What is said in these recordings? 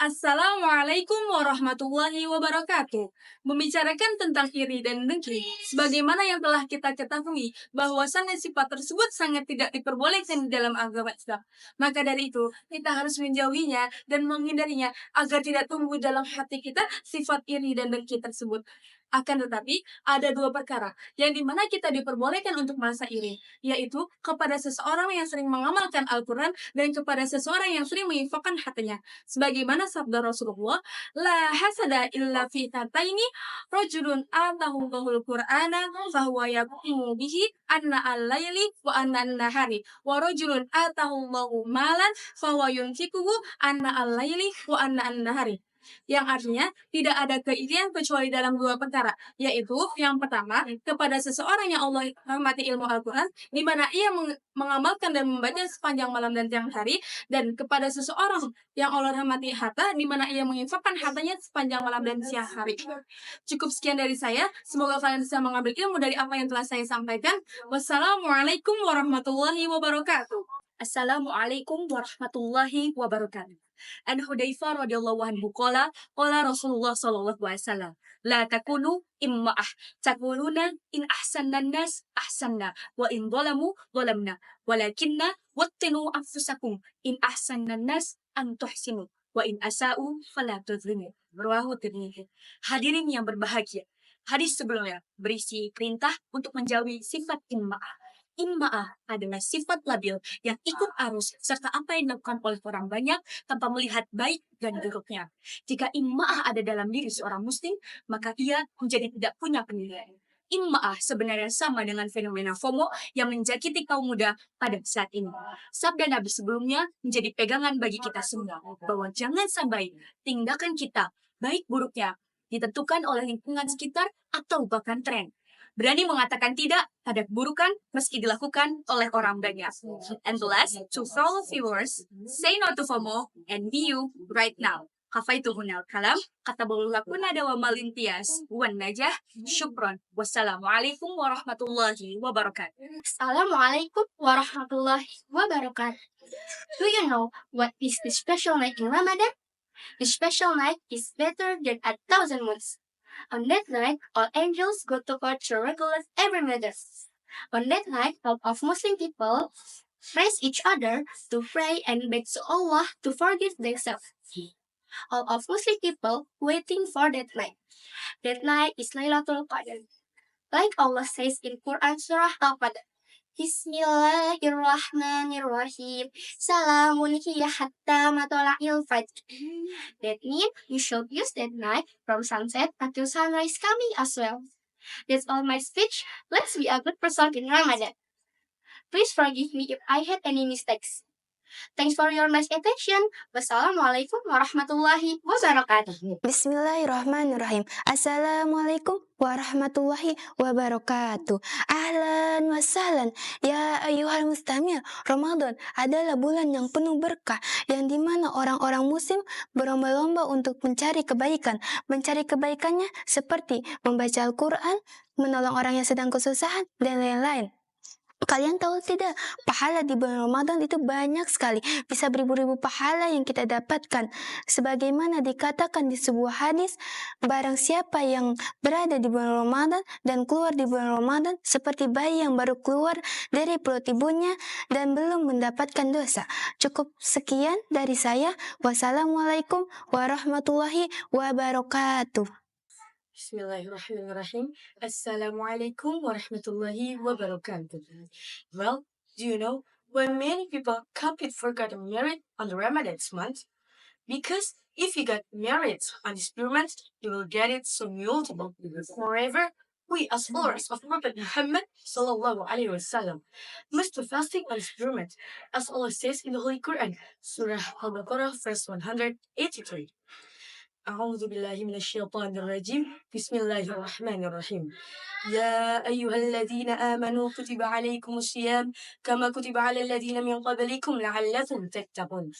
Assalamualaikum warahmatullahi wabarakatuh. Membicarakan tentang iri dan dengki, sebagaimana yang telah kita ketahui bahwasannya sifat tersebut sangat tidak diperbolehkan di dalam agama Islam. Maka dari itu, kita harus menjauhinya dan menghindarinya agar tidak tumbuh dalam hati kita sifat iri dan dengki tersebut. Akan tetapi, ada dua perkara yang dimana kita diperbolehkan untuk merasa iri, yaitu kepada seseorang yang sering mengamalkan Al-Quran dan kepada seseorang yang sering menginfakkan hatinya. Sebagaimana sabda Rasulullah, la hasada illa fi tataini, rajulun atahullahu al-Qur'ana fahuwa yaqumu bihi anna al-laili wa anna an-nahari, wa rajulun atahullahu malan fahuwa yunfikuhu anna al-laili wa anna an-nahari. Yang artinya tidak ada keirian kecuali dalam dua perkara, yaitu yang pertama kepada seseorang yang Allah rahmati ilmu Al-Quran, di mana ia mengamalkan dan membaca sepanjang malam dan siang hari, dan kepada seseorang yang Allah rahmati harta, di mana ia menginfakkan hartanya sepanjang malam dan siang hari. Cukup sekian dari saya. Semoga kalian bisa mengambil ilmu dari apa yang telah saya sampaikan. Wassalamualaikum warahmatullahi wabarakatuh. Assalamualaikum warahmatullahi wabarakatuh. An Hudzaifah radhiyallahu anhu qala Rasulullah sallallahu alaihi wasallam, la takunu imma'ah, takuluna in ahsanna nas ahsanna wa in zalamu zalamna walakinna wattinu anfusakum in ahsanna nas an tuhsinu wa in asa'u fala tuzlimu. Rawahu Tirmidzi. Hadirin yang berbahagia, hadis sebelumnya berisi perintah untuk menjauhi sifat imma'ah. Imma'ah adalah sifat labil yang ikut arus serta apa yang dilakukan oleh orang banyak tanpa melihat baik dan buruknya. Jika imma'ah ada dalam diri seorang muslim, maka ia menjadi tidak punya penilaian. Imma'ah sebenarnya sama dengan fenomena FOMO yang menjakiti kaum muda pada saat ini. Sabda Nabi sebelumnya menjadi pegangan bagi kita semua, bahwa jangan sampai tindakan kita, baik buruknya, ditentukan oleh lingkungan sekitar atau bahkan tren. Berani mengatakan tidak pada keburukan meski dilakukan oleh orang banyak. And the last, to fellow viewers, say no to FOMO and be you right now. Hafaituhunal kalam, katabalulakun ada wa malintias, wan najah, syukron. Wassalamualaikum warahmatullahi wabarakatuh. Assalamualaikum warahmatullahi wabarakatuh. Do you know what is the special night in Ramadan? The special night is better than 1,000 months. On that night, all angels go to court to regulate every matter. On that night, all of Muslim people praise each other to pray and beg to Allah to forgive themselves. All of Muslim people waiting for that night. That night is Laylatul Qadr. Like Allah says in Quran Surah Al-Qadr, Bismillahirrahmanirrahim. Salamun hiya hatta matla'il fajr. That means you should use that night from sunset until sunrise coming as well. That's all my speech. Let's be a good person in Ramadan. Please forgive me if I had any mistakes. Thanks for your nice attention. Wassalamualaikum warahmatullahi wabarakatuh. Bismillahirrahmanirrahim. Assalamualaikum warahmatullahi wabarakatuh. Ahlan wa sahlan ya ayyuhal mustamil. Ramadan adalah bulan yang penuh berkah, yang dimana orang-orang muslim berlomba-lomba untuk mencari kebaikan. Mencari kebaikannya seperti membaca Al-Quran, menolong orang yang sedang kesusahan, dan lain-lain. Kalian tahu tidak, pahala di bulan Ramadan itu banyak sekali, bisa beribu-ribu pahala yang kita dapatkan. Sebagaimana dikatakan di sebuah hadis, barang siapa yang berada di bulan Ramadan dan keluar di bulan Ramadan seperti bayi yang baru keluar dari perut ibunya dan belum mendapatkan dosa. Cukup sekian dari saya. Wassalamualaikum warahmatullahi wabarakatuh. Bismillahirrahmanirrahim. Assalamualaikum warahmatullahi wabarakatuh. Well, do you know why many people compete for getting married on the Ramadan month? Because if you get married on this pure month, you will get it so multiple. Moreover, we as followers of Prophet Muhammad sallallahu alaihi wasallam must be fasting on this pure month, as Allah says in the Holy Quran, Surah Al-Baqarah, verse 183. أعوذ بالله من الشيطان الرجيم بسم الله الرحمن الرحيم يا أيها الذين آمنوا كتب عليكم الصيام كما كتب على الذين من قبلكم لعلكم تتقون.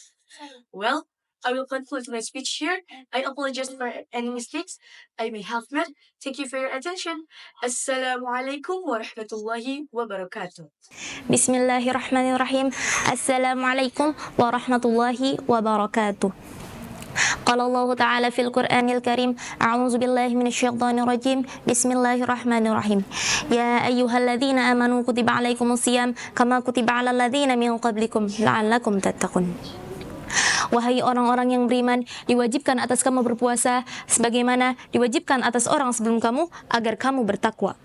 Well, I will conclude my speech here. I apologize for any mistakes I may have made. Thank you for your attention. Assalamualaikum warahmatullahi wabarakatuh. Bismillahirrahmanirrahim. Assalamualaikum warahmatullahi wabarakatuh. Qala Allah Ta'ala fil Qur'anil Karim, a'udzu billahi minasyaitonir rajim. Bismillahirrahmanirrahim. Ya ayyuhalladzina amanu kutiba alaikumusiyam kama kutiba alal ladzina min qablikum la'allakum tattaqun. Wahai orang-orang yang beriman, diwajibkan atas kamu berpuasa sebagaimana diwajibkan atas orang sebelum kamu agar kamu bertakwa.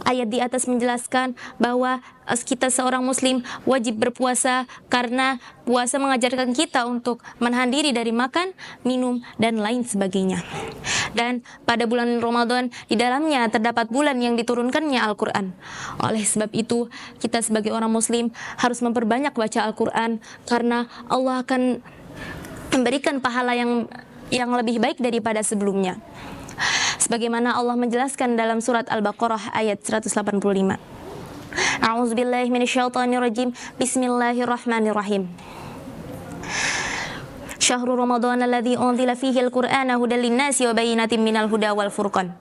Ayat di atas menjelaskan bahwa kita seorang muslim wajib berpuasa karena puasa mengajarkan kita untuk menahan diri dari makan, minum, dan lain sebagainya. Dan pada bulan Ramadan, di dalamnya terdapat bulan yang diturunkannya Al-Quran. Oleh sebab itu, kita sebagai orang muslim harus memperbanyak baca Al-Quran karena Allah akan memberikan pahala yang lebih baik daripada sebelumnya. Sebagaimana Allah menjelaskan dalam surat Al-Baqarah ayat 185. A'udzubillahi minasyaitonirrajim. Bismillahirrahmanirrahim. Syahrul Ramadan alladzi unzila fihi al-Qur'ana hudan lin-nasi wa bayyinatin minal huda wal furqan.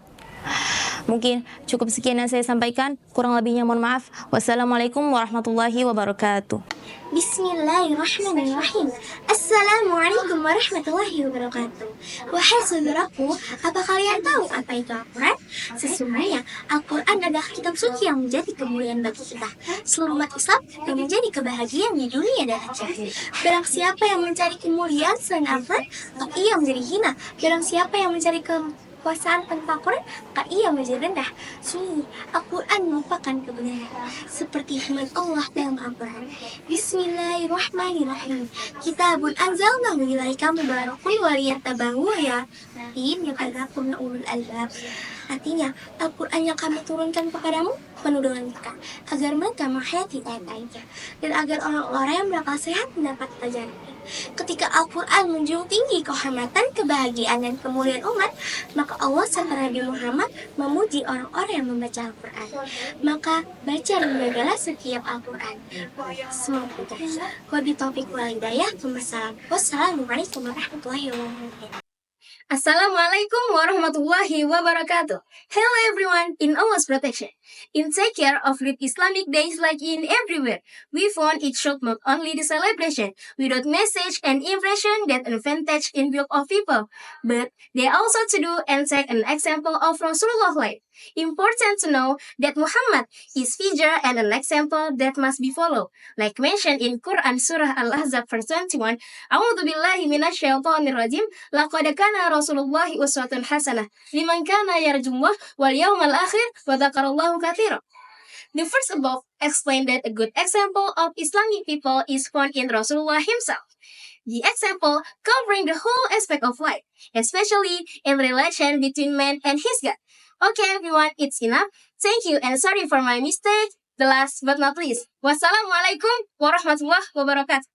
Mungkin cukup sekian yang saya sampaikan, kurang lebihnya mohon maaf. Wassalamualaikum warahmatullahi wabarakatuh. Bismillahirrahmanirrahim. Assalamualaikum warahmatullahi wabarakatuh. Wahai saudaraku, apa kalian tahu apa itu Al-Quran? Sesungguhnya Al-Quran adalah kitab suci yang menjadi kemuliaan bagi kita, seluruh umat Islam, yang menjadi kebahagiaan di dunia dan akhirat. Barang siapa yang mencari kemuliaan selain Al-Quran, maka ia menjadi hina. Barang siapa yang mencari kekuasaan tanpa Al-Quran, maka ia menjadi rendah. Sungguh, Al-Quran merupakan kebenaran, seperti firman Allah dalam Al-Quran. Bismillahirrahmanirrahim. Kitabun anzalnahu ilaika mubarakun waliyatabawu ayatin yatadabbaruna ulul albab. Artinya, Al-Quran yang kami turunkan kepadamu penuh dengan berkah, agar mereka menghayati ayat-ayatnya, dan agar orang-orang yang berakal sehat mendapat pelajaran. Ketika Al-Quran menjunjung tinggi kehormatan, kebahagiaan, dan kemuliaan umat, maka Allah serta Nabi Muhammad memuji orang-orang yang membaca Al-Quran. Maka baca dan jagalah setiap Al-Quran. Semoga wabi taufiq wal hidayah. Wassalamualaikum warahmatullahi wabarakatuh. Assalamualaikum warahmatullahi wabarakatuh. Hello everyone, in Allah's protection. In take care of with Islamic days like in everywhere, we found it should not only the celebration without message and impression that advantage in view of people, but they also to do and take an example of Rasulullah life. Important to know that Muhammad is figure and an example that must be followed. Like mentioned in Quran Surah Al-Ahzab verse 21, A'udzu billahi minasyaitonir rajim, laqad kana Rasulullahi uswatun hasanah liman kana yarjullah wal yawmal akhir wa dzakarallahu katsiran. The first above explained that a good example of Islamic people is found in Rasulullah himself. The example covering the whole aspect of life, especially in relation between man and his God. Okay everyone, it's enough. Thank you and sorry for my mistake. The last but not least, wassalamualaikum warahmatullahi wabarakatuh.